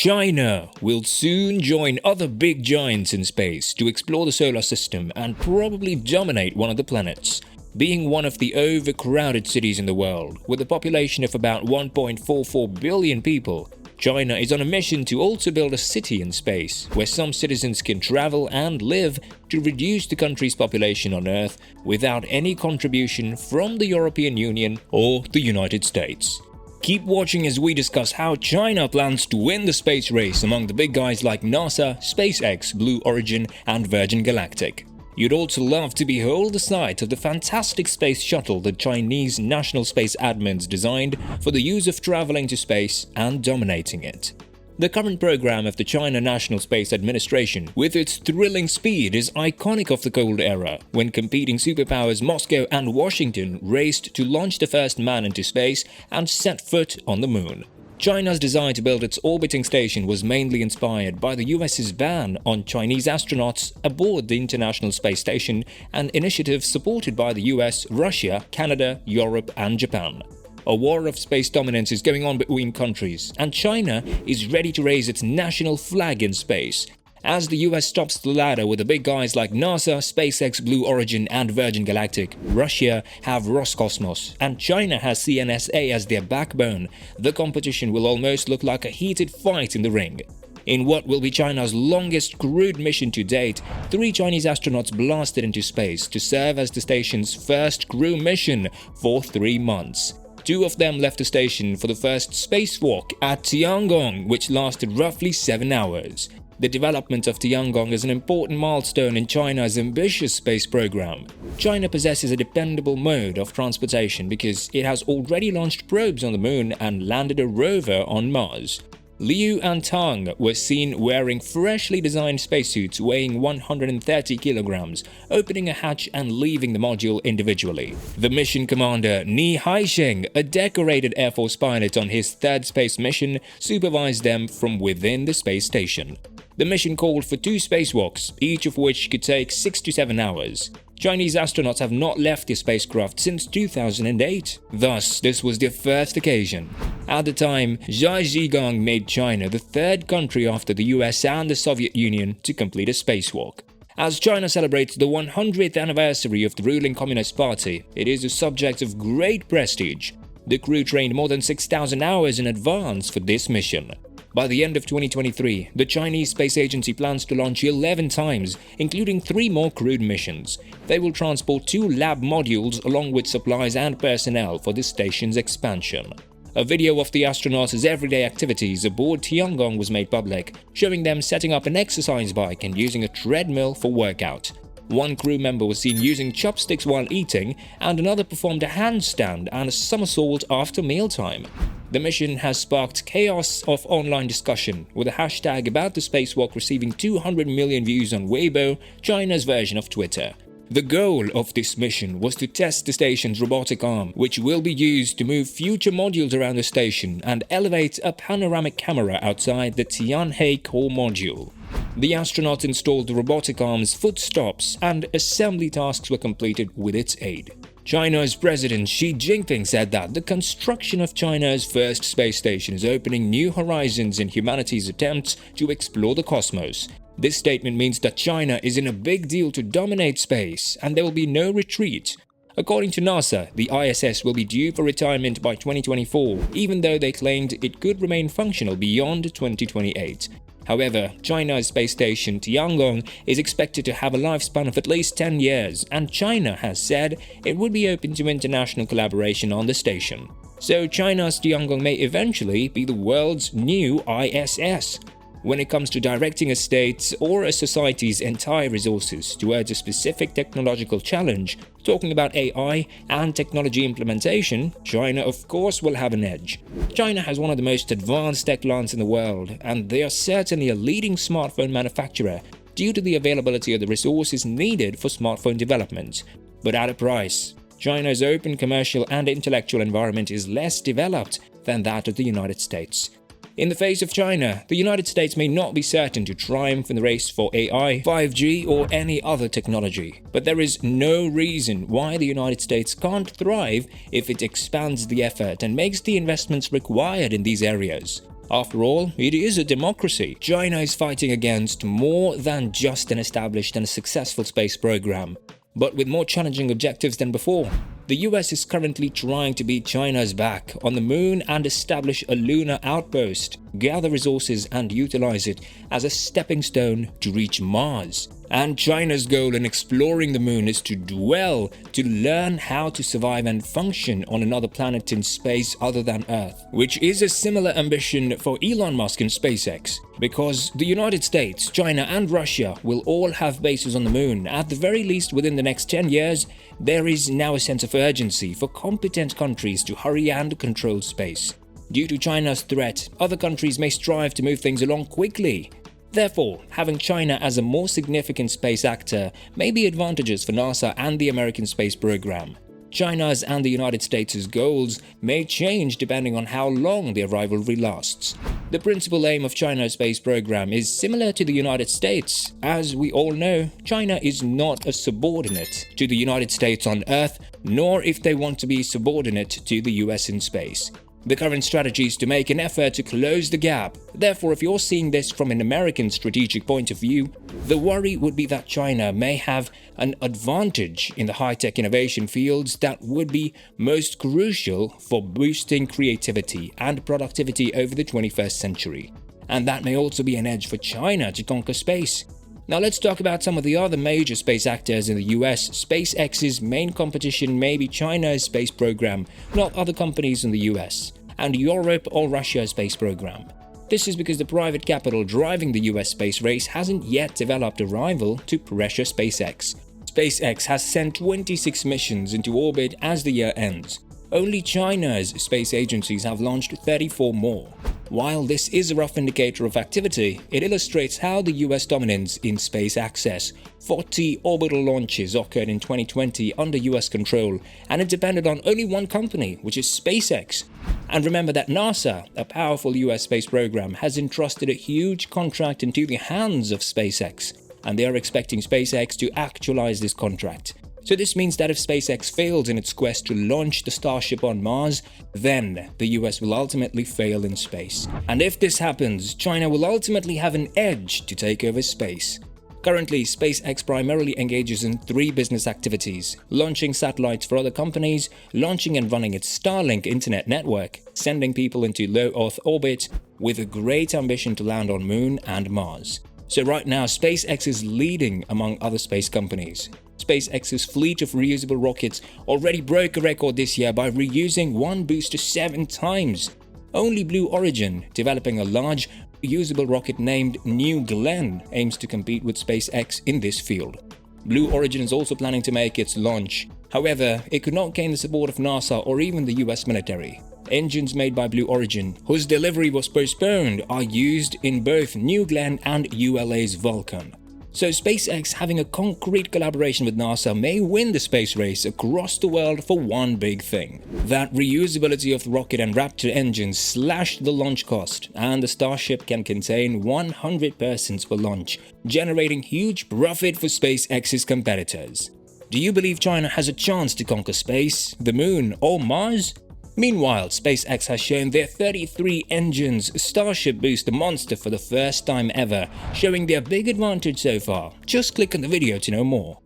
China will soon join other big giants in space to explore the solar system and probably dominate one of the planets. Being one of the overcrowded cities in the world, with a population of about 1.44 billion people, China is on a mission to also build a city in space where some citizens can travel and live to reduce the country's population on Earth without any contribution from the European Union or the United States. Keep watching as we discuss how China plans to win the space race among the big guys like NASA, SpaceX, Blue Origin, and Virgin Galactic. You'd also love to behold the sight of the fantastic space shuttle the Chinese National Space Admins designed for the use of traveling to space and dominating it. The current program of the China National Space Administration, with its thrilling speed, is iconic of the Cold Era, when competing superpowers Moscow and Washington raced to launch the first man into space and set foot on the moon. China's desire to build its orbiting station was mainly inspired by the US's ban on Chinese astronauts aboard the International Space Station, an initiative supported by the US, Russia, Canada, Europe, and Japan. A war of space dominance is going on between countries, and China is ready to raise its national flag in space. As the US tops the ladder with the big guys like NASA, SpaceX, Blue Origin, and Virgin Galactic, Russia have Roscosmos, and China has CNSA as their backbone, the competition will almost look like a heated fight in the ring. In what will be China's longest crewed mission to date, 3 Chinese astronauts blasted into space to serve as the station's first crew mission for 3 months. 2 of them left the station for the first spacewalk at Tiangong, which lasted roughly 7 hours. The development of Tiangong is an important milestone in China's ambitious space program. China possesses a dependable mode of transportation because it has already launched probes on the moon and landed a rover on Mars. Liu and Tang were seen wearing freshly designed spacesuits weighing 130 kilograms, opening a hatch and leaving the module individually. The mission commander Ni Haisheng, a decorated Air Force pilot on his 3rd space mission, supervised them from within the space station. The mission called for 2 spacewalks, each of which could take 6 to 7 hours. Chinese astronauts have not left their spacecraft since 2008. Thus, this was their first occasion. At the time, Xi Jinping made China the 3rd country after the US and the Soviet Union to complete a spacewalk. As China celebrates the 100th anniversary of the ruling Communist Party, it is a subject of great prestige. The crew trained more than 6,000 hours in advance for this mission. By the end of 2023, the Chinese Space Agency plans to launch 11 times, including 3 more crewed missions. They will transport 2 lab modules along with supplies and personnel for the station's expansion. A video of the astronauts' everyday activities aboard Tiangong was made public, showing them setting up an exercise bike and using a treadmill for workout. One crew member was seen using chopsticks while eating, and another performed a handstand and a somersault after mealtime. The mission has sparked chaos of online discussion, with a hashtag about the spacewalk receiving 200 million views on Weibo, China's version of Twitter. The goal of this mission was to test the station's robotic arm, which will be used to move future modules around the station and elevate a panoramic camera outside the Tianhe core module. The astronauts installed the robotic arm's foot stops, and assembly tasks were completed with its aid. China's President Xi Jinping said that the construction of China's first space station is opening new horizons in humanity's attempts to explore the cosmos. This statement means that China is in a big deal to dominate space, and there will be no retreat. According to NASA, the ISS will be due for retirement by 2024, even though they claimed it could remain functional beyond 2028. However, China's space station Tiangong is expected to have a lifespan of at least 10 years, and China has said it would be open to international collaboration on the station. So China's Tiangong may eventually be the world's new ISS. When it comes to directing a state's or a society's entire resources towards a specific technological challenge, talking about AI and technology implementation, China of course will have an edge. China has one of the most advanced tech lands in the world, and they are certainly a leading smartphone manufacturer due to the availability of the resources needed for smartphone development. But at a price. China's open commercial and intellectual environment is less developed than that of the United States. In the face of China, the United States may not be certain to triumph in the race for AI, 5G, or any other technology. But there is no reason why the United States can't thrive if it expands the effort and makes the investments required in these areas. After all, it is a democracy. China is fighting against more than just an established and successful space program, but with more challenging objectives than before. The US is currently trying to beat China's back on the moon and establish a lunar outpost, gather resources and utilize it as a stepping stone to reach Mars. And China's goal in exploring the moon is to dwell, to learn how to survive and function on another planet in space other than Earth, which is a similar ambition for Elon Musk and SpaceX. Because the United States, China and Russia will all have bases on the moon, at the very least within the next 10 years, there is now a sense of urgency for competent countries to hurry and control space. Due to China's threat, other countries may strive to move things along quickly. Therefore, having China as a more significant space actor may be advantageous for NASA and the American space program. China's and the United States' goals may change depending on how long their rivalry lasts. The principal aim of China's space program is similar to the United States. As we all know, China is not a subordinate to the United States on Earth, nor if they want to be subordinate to the US in space. The current strategy is to make an effort to close the gap. Therefore, if you're seeing this from an American strategic point of view, the worry would be that China may have an advantage in the high-tech innovation fields that would be most crucial for boosting creativity and productivity over the 21st century. And that may also be an edge for China to conquer space. Now let's talk about some of the other major space actors in the US. SpaceX's main competition may be China's space program, not other companies in the US, and Europe or Russia's space program. This is because the private capital driving the US space race hasn't yet developed a rival to pressure SpaceX. SpaceX has sent 26 missions into orbit as the year ends. Only China's space agencies have launched 34 more. While this is a rough indicator of activity, it illustrates how the US dominance in space access. 40 orbital launches occurred in 2020 under US control, and it depended on only one company, which is SpaceX. And remember that NASA, a powerful US space program, has entrusted a huge contract into the hands of SpaceX, and they are expecting SpaceX to actualize this contract. So this means that if SpaceX fails in its quest to launch the Starship on Mars, then the US will ultimately fail in space. And if this happens, China will ultimately have an edge to take over space. Currently, SpaceX primarily engages in 3 business activities: launching satellites for other companies, launching and running its Starlink internet network, sending people into low Earth orbit, with a great ambition to land on Moon and Mars. So right now, SpaceX is leading among other space companies. SpaceX's fleet of reusable rockets already broke a record this year by reusing one booster 7 times. Only Blue Origin, developing a large reusable rocket named New Glenn, aims to compete with SpaceX in this field. Blue Origin is also planning to make its launch. However, it could not gain the support of NASA or even the US military. Engines made by Blue Origin, whose delivery was postponed, are used in both New Glenn and ULA's Vulcan. So SpaceX, having a concrete collaboration with NASA, may win the space race across the world for one big thing: that reusability of the rocket and Raptor engines slashed the launch cost, and the Starship can contain 100 persons per launch, generating huge profit for SpaceX's competitors. Do you believe China has a chance to conquer space, the moon, or Mars? Meanwhile, SpaceX has shown their 33 engines Starship boost the monster for the first time ever, showing their big advantage so far. Just click on the video to know more.